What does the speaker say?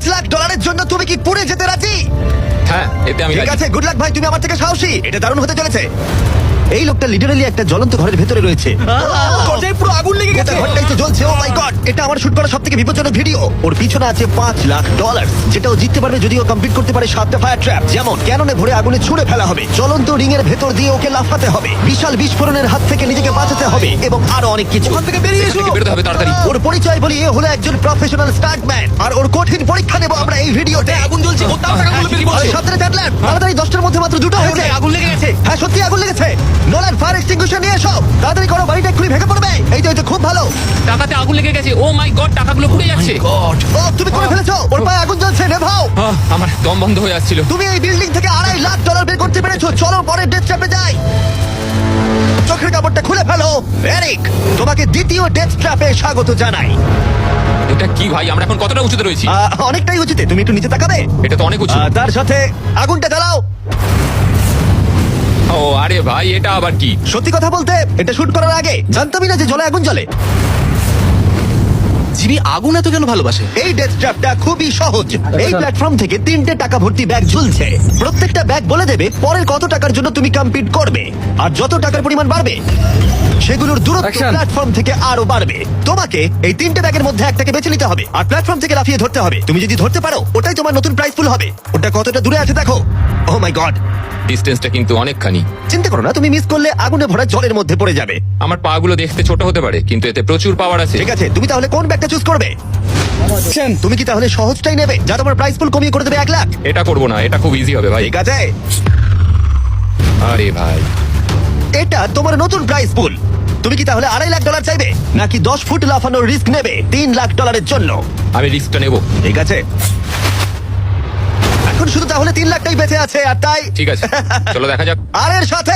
$5 লাখ জন্য তুমি কি পুড়ে যেতে রাজি? হ্যাঁ, এতে আমি ঠিক রাজি। আছে, গুড লাক ভাই, তুমি আমার থেকে সাহসী। এটা দারুণ হতে চলেছে। এই লোকটা লিটারালি একটা জ্বলন্ত ঘরের ভেতরে রয়েছে। দরজায় পুরো আগুন লেগে গোটা গেছে। ঘরটাই তো জ্বলছে। ও মাই গড, এটা আমার শুট করা সবথেকে বিপজ্জনক ভিডিও। ওর পিছনে আছে $5 লাখ, যেটাও জিততে পারবে যদি ও কমপ্লিট করতে পারে 7টা ফায়ার ট্র্যাপ। যেমন ক্যাননে ভরে আগুনে ছুঁড়ে ফেলা হবে, জ্বলন্ত রিং এর ভেতর দিয়ে ওকে লাফাতে হবে, বিশাল বিস্ফোরণের হাত থেকে নিজেকে বাঁচাতে হবে এবং আরো অনেক কিছু। ওখান থেকে বেরিয়ে এখান এসো। থেকে বেরোতে হবে তাড়াতাড়ি। ওর পরিচয় বলি, এ হলো একজন প্রফেশনাল স্টান্টম্যান, আর ওর কঠিন পরীক্ষা নেব আমরা এই ভিডিওতে। আগুন জ্বলছে, ও তাও টাকাগুলো বেরিয়ে আরে পড়ছে। সাবধানে ট্যাটলার, তাড়াতাড়ি 10টার মধ্যে মাত্র 2টা হয়েছে। আগুন লেগে গেছে। হ্যাঁ সত্যি আগুন লেগেছে। নোলান ফায়ার এক্সটিংগুইশার নিয়ে এসো, তাড়াতাড়ি করো, বাড়িটা এক্ষুনি ভেঙে পড়বে। এই তো খুব ভালো। টাকাতে আগুন লেগে গেছে। ও মাই গড, টাকাগুলো পুড়ে যাচ্ছে। ও তুমি করে ফেলেছো, ওর পায়ে আগুন জ্বলছে, নেভাও। আমার দম বন্ধ হয়ে আসছিল। তুমি এই বিল্ডিং থেকে $2.5 লাখ বের করতে পেরেছো। চলো পরের ডেথ ট্র্যাপে যাই। চোখের কাপড়টা খুলে ফেলো। এরিক, তোমাকে দ্বিতীয় ডেথ ট্র্যাপে স্বাগত জানাই। এটা কি ভাই, আমরা এখন কতটা উঁচুতে রয়েছি? অনেকটাই উচিত, তুমি একটু নিচে তাকাবে। এটা তো অনেক উঁচু। তার সাথে আগুনটা জ্বালাও। ও আরে ভাই, এটা আবার কি? সত্যি কথা বলতে, এটা শুট করার আগে জানতামই না যে জলে আগুন জ্বলে। জিমি আগুন এত কেন ভালোবাসে? এই ডেথ ট্র্যাপটা খুবই সহজ। এই প্ল্যাটফর্ম থেকে 3টে টাকা ভর্তি ব্যাগ ঝুলছে। প্রত্যেকটা ব্যাগ বলে দেবে পরের কত টাকার জন্য তুমি কমপ্লিট করবে, আর যত টাকার পরিমাণ বাড়বে সেগুলোর দূরত্ব Action! প্ল্যাটফর্ম থেকে আরো বাড়বে। তোমাকে এই 3টে ব্যাগের মধ্যে একটাকে বেছে নিতে হবে আর প্ল্যাটফর্ম থেকে লাফিয়ে ধরতে হবে। তুমি যদি ধরতে পারো, ওটাই তোমার নতুন প্রাইস পুল হবে। ওটা কতটা দূরে আছে দেখো। ও মাই গড, ডিস্টেন্সটা কিন্তু অনেকখানি। চিন্তা করো না, তুমি মিস করলে আগুনে ভরা জলের মধ্যে পড়ে যাবে। আমার পা গুলো দেখতে ছোট হতে পারে, কিন্তু এতে প্রচুর পাওয়ার আছে। ঠিক আছে, তুমি তাহলে কোন ব্যাগটা চুজ করবে? তুমি কি তাহলে সহজটাই নেবে, যা তোমার প্রাইস পুল কমিয়ে করে দেবে 1 লাখ? এটা করবো না, এটা খুব ইজি হবে ভাই। ঠিক আছে, আরে ভাই, এটা তোমার নতুন প্রাইস পুল। তুমি কি তাহলে $2.5 লাখ চাইবে, নাকি 10 ফুট লাফানোর রিস্ক নেবে $3 লাখ জন্য? আমি রিস্কটা নেবো। ঠিক আছে, এখন শুধু তাহলে 3 লাখটাই বেঁচে আছে, আর তাই ঠিক আছে, চলো দেখা যাক। আর এর সাথে